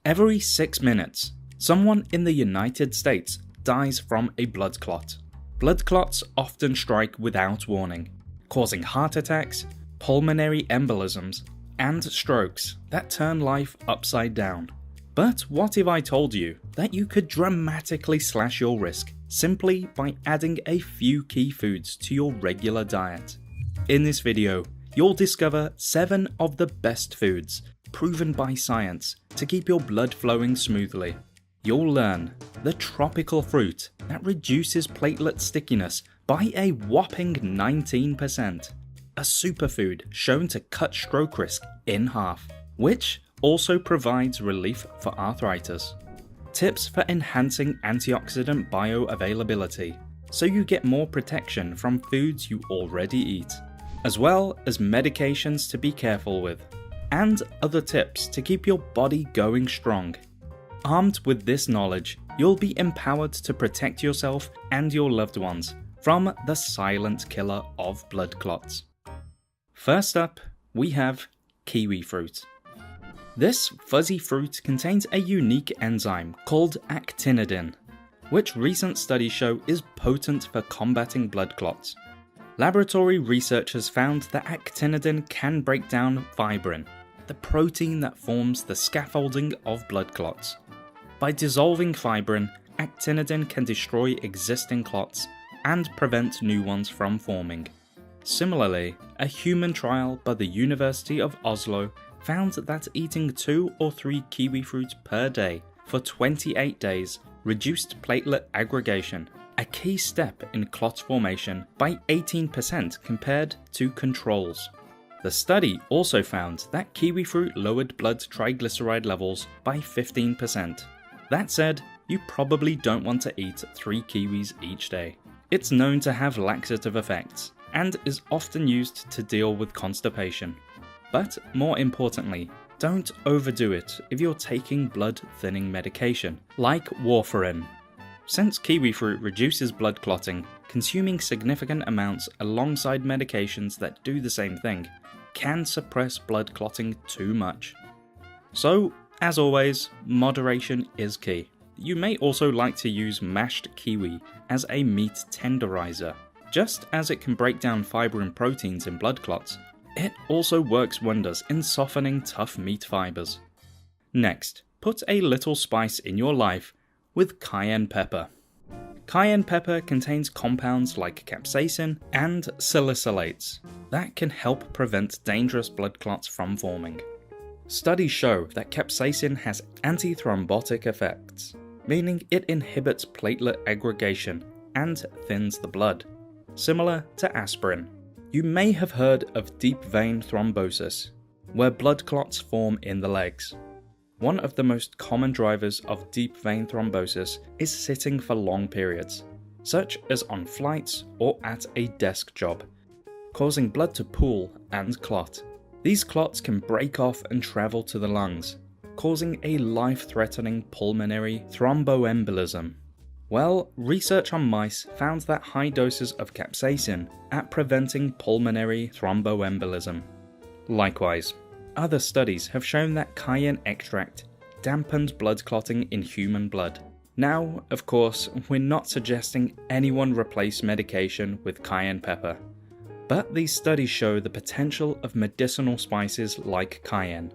Every 6 minutes, someone in the United States dies from a blood clot. Blood clots often strike without warning, causing heart attacks, pulmonary embolisms, and strokes that turn life upside down. But what if I told you that you could dramatically slash your risk simply by adding a few key foods to your regular diet? In this video, you'll discover 7 of the best foods proven by science to keep your blood flowing smoothly. You'll learn the tropical fruit that reduces platelet stickiness by a whopping 19%, a superfood shown to cut stroke risk in half, which also provides relief for arthritis, tips for enhancing antioxidant bioavailability so you get more protection from foods you already eat, as well as medications to be careful with, and other tips to keep your body going strong. Armed with this knowledge, you'll be empowered to protect yourself and your loved ones from the silent killer of blood clots. First up, we have kiwi fruit. This fuzzy fruit contains a unique enzyme called actinidin, which recent studies show is potent for combating blood clots. Laboratory researchers found that actinidin can break down fibrin, the protein that forms the scaffolding of blood clots. By dissolving fibrin, actinidin can destroy existing clots and prevent new ones from forming. Similarly, a human trial by the University of Oslo found that eating 2 or 3 kiwi fruits per day for 28 days reduced platelet aggregation, a key step in clot formation, by 18% compared to controls. The study also found that kiwi fruit lowered blood triglyceride levels by 15%. That said, you probably don't want to eat 3 kiwis each day. It's known to have laxative effects and is often used to deal with constipation. But more importantly, don't overdo it if you're taking blood thinning medication, like warfarin. Since kiwi fruit reduces blood clotting, consuming significant amounts alongside medications that do the same thing can suppress blood clotting too much. So, as always, moderation is key. You may also like to use mashed kiwi as a meat tenderizer. Just as it can break down fibrin proteins in blood clots, it also works wonders in softening tough meat fibers. Next, put a little spice in your life with cayenne pepper. Cayenne pepper contains compounds like capsaicin and salicylates that can help prevent dangerous blood clots from forming. Studies show that capsaicin has antithrombotic effects, meaning it inhibits platelet aggregation and thins the blood, similar to aspirin. You may have heard of deep vein thrombosis, where blood clots form in the legs. One of the most common drivers of deep vein thrombosis is sitting for long periods, such as on flights or at a desk job, causing blood to pool and clot. These clots can break off and travel to the lungs, causing a life-threatening pulmonary thromboembolism. Well, research on mice found that high doses of capsaicin at preventing pulmonary thromboembolism. Likewise, other studies have shown that cayenne extract dampened blood clotting in human blood. Now, of course, we're not suggesting anyone replace medication with cayenne pepper, but these studies show the potential of medicinal spices like cayenne.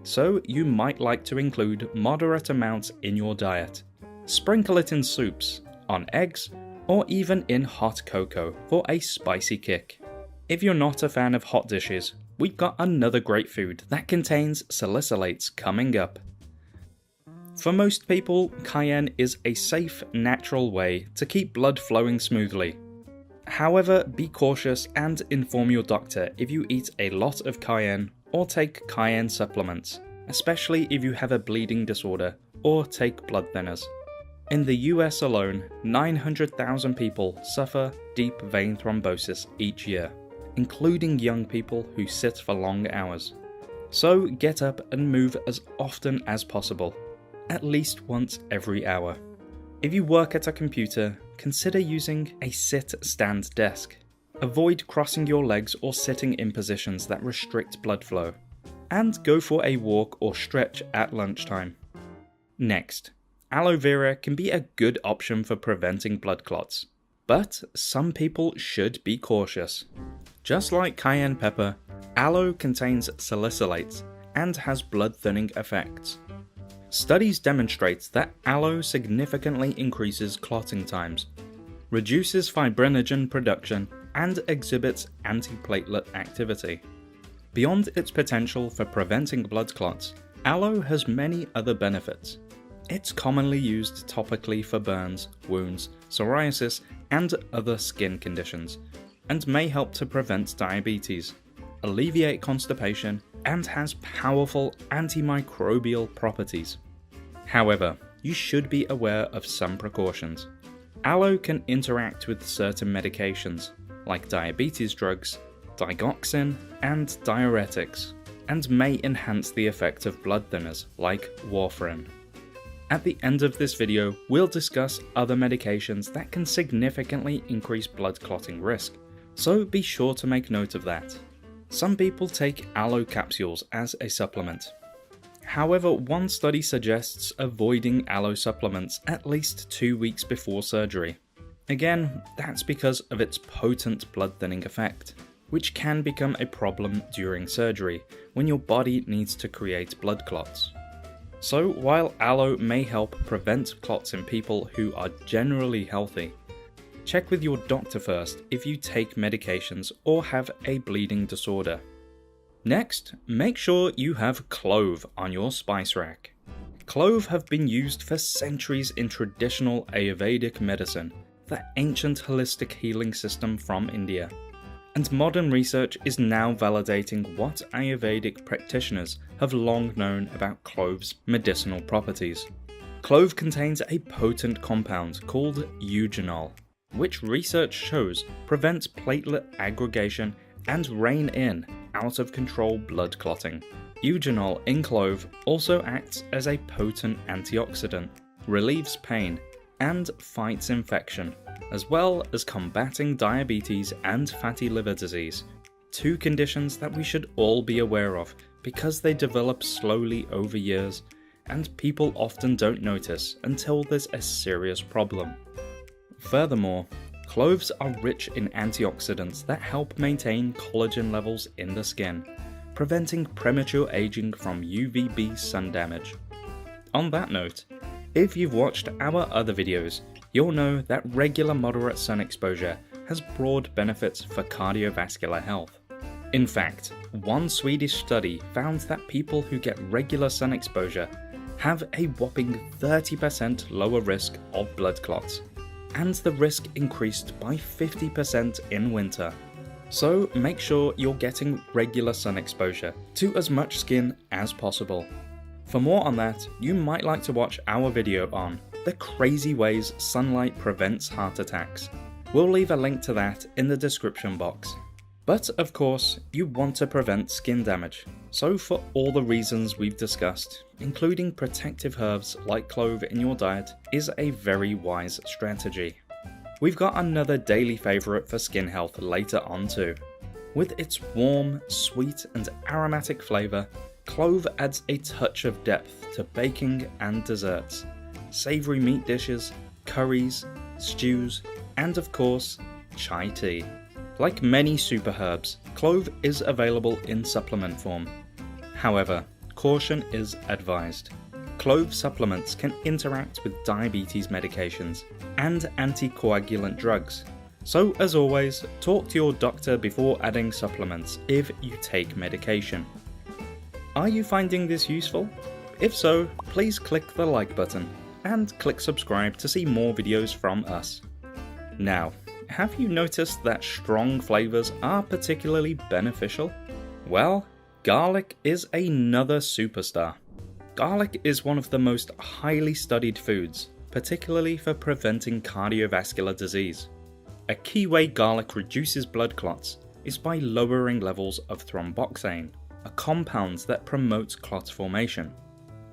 So you might like to include moderate amounts in your diet. Sprinkle it in soups, on eggs, or even in hot cocoa for a spicy kick. If you're not a fan of hot dishes, we've got another great food that contains salicylates coming up. For most people, cayenne is a safe, natural way to keep blood flowing smoothly. However, be cautious and inform your doctor if you eat a lot of cayenne or take cayenne supplements, especially if you have a bleeding disorder or take blood thinners. In the US alone, 900,000 people suffer deep vein thrombosis each year, including young people who sit for long hours. So get up and move as often as possible, at least once every hour. If you work at a computer, consider using a sit-stand desk. Avoid crossing your legs or sitting in positions that restrict blood flow. And go for a walk or stretch at lunchtime. Next, aloe vera can be a good option for preventing blood clots, but some people should be cautious. Just like cayenne pepper, aloe contains salicylates and has blood-thinning effects. Studies demonstrate that aloe significantly increases clotting times, reduces fibrinogen production, and exhibits antiplatelet activity. Beyond its potential for preventing blood clots, aloe has many other benefits. It's commonly used topically for burns, wounds, psoriasis, and other skin conditions, and may help to prevent diabetes, alleviate constipation, and has powerful antimicrobial properties. However, you should be aware of some precautions. Aloe can interact with certain medications, like diabetes drugs, digoxin, and diuretics, and may enhance the effect of blood thinners like warfarin. At the end of this video, we'll discuss other medications that can significantly increase blood clotting risk, so be sure to make note of that. Some people take aloe capsules as a supplement. However, one study suggests avoiding aloe supplements at least 2 weeks before surgery. Again, that's because of its potent blood thinning effect, which can become a problem during surgery when your body needs to create blood clots. So while aloe may help prevent clots in people who are generally healthy, check with your doctor first if you take medications or have a bleeding disorder. Next, make sure you have clove on your spice rack. Clove have been used for centuries in traditional Ayurvedic medicine, the ancient holistic healing system from India. And modern research is now validating what Ayurvedic practitioners have long known about clove's medicinal properties. Clove contains a potent compound called eugenol, which research shows prevents platelet aggregation and rein in out of control blood clotting. Eugenol in clove also acts as a potent antioxidant, relieves pain, and fights infection, as well as combating diabetes and fatty liver disease, two conditions that we should all be aware of because they develop slowly over years and people often don't notice until there's a serious problem. Furthermore, cloves are rich in antioxidants that help maintain collagen levels in the skin, preventing premature aging from UVB sun damage. On that note, if you've watched our other videos, you'll know that regular moderate sun exposure has broad benefits for cardiovascular health. In fact, one Swedish study found that people who get regular sun exposure have a whopping 30% lower risk of blood clots, and the risk increased by 50% in winter. So make sure you're getting regular sun exposure to as much skin as possible. For more on that, you might like to watch our video on the crazy ways sunlight prevents heart attacks. We'll leave a link to that in the description box. But of course, you want to prevent skin damage, so for all the reasons we've discussed, including protective herbs like clove in your diet is a very wise strategy. We've got another daily favourite for skin health later on too. With its warm, sweet and aromatic flavour, clove adds a touch of depth to baking and desserts, savoury meat dishes, curries, stews, and of course, chai tea. Like many super herbs, clove is available in supplement form. However, caution is advised. Clove supplements can interact with diabetes medications and anticoagulant drugs. So as always, talk to your doctor before adding supplements if you take medication. Are you finding this useful? If so, please click the like button and click subscribe to see more videos from us. Now, have you noticed that strong flavours are particularly beneficial? Well, garlic is another superstar. Garlic is one of the most highly studied foods, particularly for preventing cardiovascular disease. A key way garlic reduces blood clots is by lowering levels of thromboxane, a compound that promotes clot formation.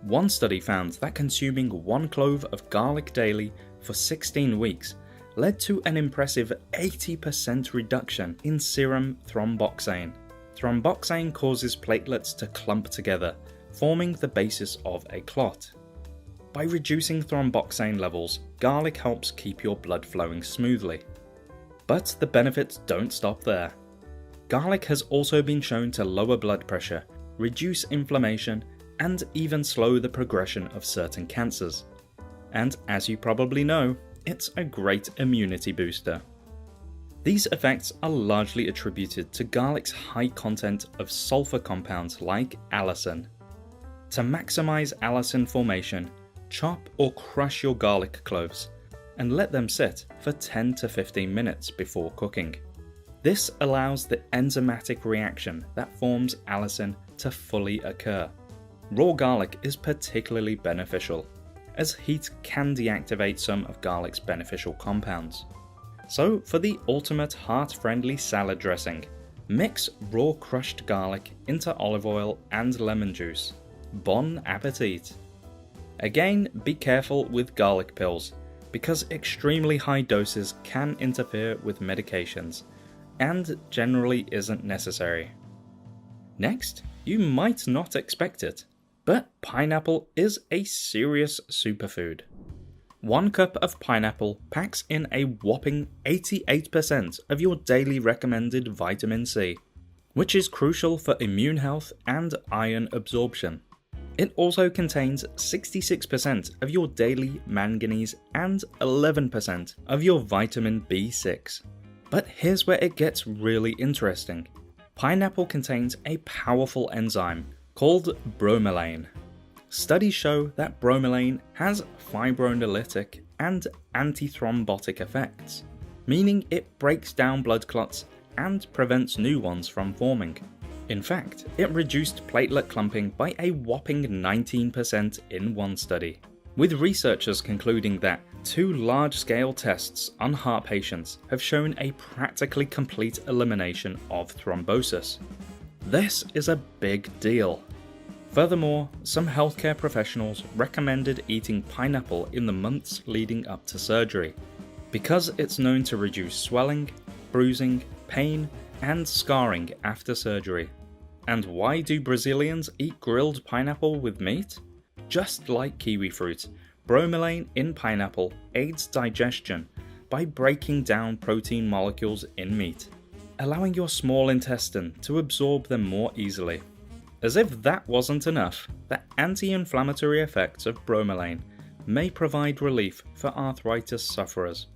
One study found that consuming 1 clove of garlic daily for 16 weeks led to an impressive 80% reduction in serum thromboxane. Thromboxane causes platelets to clump together, forming the basis of a clot. By reducing thromboxane levels, garlic helps keep your blood flowing smoothly. But the benefits don't stop there. Garlic has also been shown to lower blood pressure, reduce inflammation, and even slow the progression of certain cancers. And as you probably know, it's a great immunity booster. These effects are largely attributed to garlic's high content of sulfur compounds like allicin. To maximize allicin formation, chop or crush your garlic cloves and let them sit for 10 to 15 minutes before cooking. This allows the enzymatic reaction that forms allicin to fully occur. Raw garlic is particularly beneficial, as heat can deactivate some of garlic's beneficial compounds. So for the ultimate heart-friendly salad dressing, mix raw crushed garlic into olive oil and lemon juice. Bon appetit! Again, be careful with garlic pills, because extremely high doses can interfere with medications, and generally isn't necessary. Next, you might not expect it, but pineapple is a serious superfood. 1 cup of pineapple packs in a whopping 88% of your daily recommended vitamin C, which is crucial for immune health and iron absorption. It also contains 66% of your daily manganese and 11% of your vitamin B6. But here's where it gets really interesting. Pineapple contains a powerful enzyme called bromelain. Studies show that bromelain has fibrinolytic and antithrombotic effects, meaning it breaks down blood clots and prevents new ones from forming. In fact, it reduced platelet clumping by a whopping 19% in one study, with researchers concluding that 2 large-scale tests on heart patients have shown a practically complete elimination of thrombosis. This is a big deal. Furthermore, some healthcare professionals recommended eating pineapple in the months leading up to surgery, because it's known to reduce swelling, bruising, pain, and scarring after surgery. And why do Brazilians eat grilled pineapple with meat? Just like kiwi fruit, bromelain in pineapple aids digestion by breaking down protein molecules in meat, allowing your small intestine to absorb them more easily. As if that wasn't enough, the anti-inflammatory effects of bromelain may provide relief for arthritis sufferers.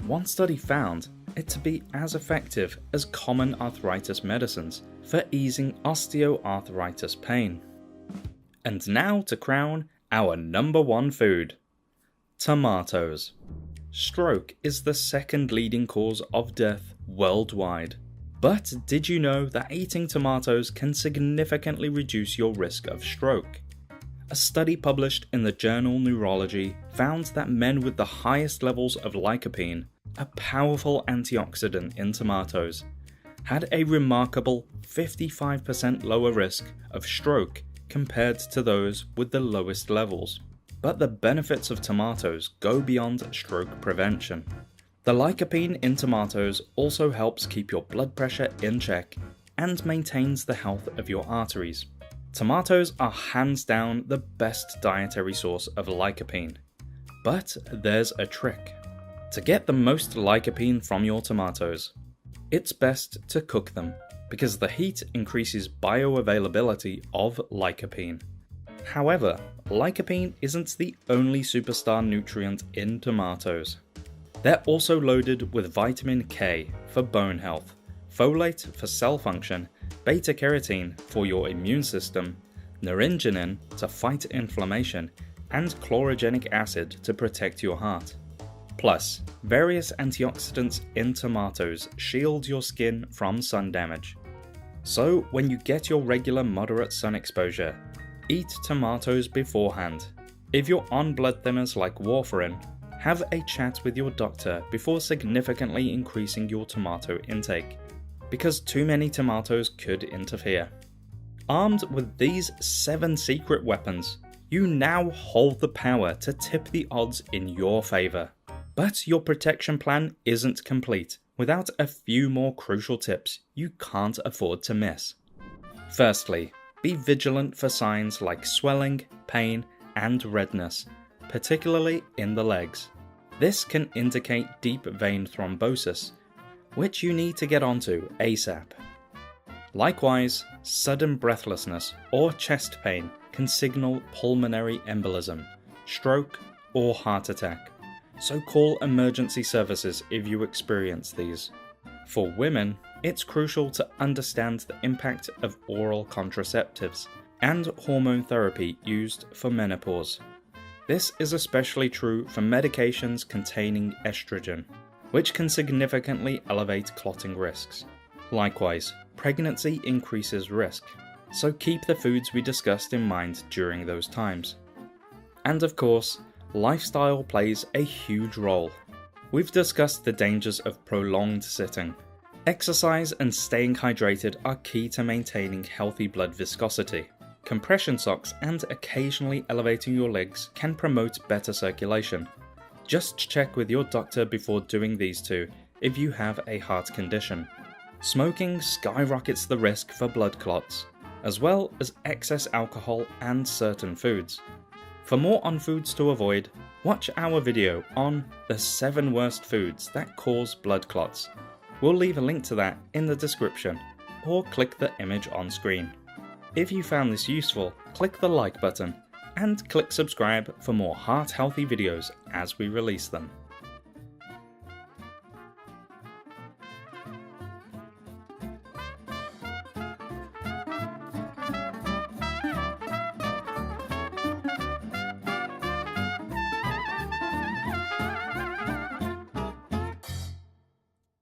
One study found it to be as effective as common arthritis medicines for easing osteoarthritis pain. And now to crown our number 1 food: tomatoes. Stroke is the second leading cause of death worldwide. But did you know that eating tomatoes can significantly reduce your risk of stroke? A study published in the journal Neurology found that men with the highest levels of lycopene, a powerful antioxidant in tomatoes, had a remarkable 55% lower risk of stroke compared to those with the lowest levels. But the benefits of tomatoes go beyond stroke prevention. The lycopene in tomatoes also helps keep your blood pressure in check and maintains the health of your arteries. Tomatoes are hands down the best dietary source of lycopene. But there's a trick. To get the most lycopene from your tomatoes, it's best to cook them, because the heat increases bioavailability of lycopene. However, lycopene isn't the only superstar nutrient in tomatoes. They're also loaded with vitamin K for bone health, folate for cell function, beta-carotene for your immune system, naringenin to fight inflammation, and chlorogenic acid to protect your heart. Plus, various antioxidants in tomatoes shield your skin from sun damage. So when you get your regular moderate sun exposure, eat tomatoes beforehand. If you're on blood thinners like warfarin, have a chat with your doctor before significantly increasing your tomato intake, because too many tomatoes could interfere. Armed with these 7 secret weapons, you now hold the power to tip the odds in your favour. But your protection plan isn't complete without a few more crucial tips you can't afford to miss. Firstly, be vigilant for signs like swelling, pain, and redness, particularly in the legs. This can indicate deep vein thrombosis, which you need to get onto ASAP. Likewise, sudden breathlessness or chest pain can signal pulmonary embolism, stroke, or heart attack, so call emergency services if you experience these. For women, it's crucial to understand the impact of oral contraceptives and hormone therapy used for menopause. This is especially true for medications containing estrogen, which can significantly elevate clotting risks. Likewise, pregnancy increases risk, so keep the foods we discussed in mind during those times. And of course, lifestyle plays a huge role. We've discussed the dangers of prolonged sitting. Exercise and staying hydrated are key to maintaining healthy blood viscosity. Compression socks and occasionally elevating your legs can promote better circulation. Just check with your doctor before doing these two if you have a heart condition. Smoking skyrockets the risk for blood clots, as well as excess alcohol and certain foods. For more on foods to avoid, watch our video on the 7 worst foods that cause blood clots. We'll leave a link to that in the description, or click the image on screen. If you found this useful, click the like button, and click subscribe for more heart-healthy videos as we release them.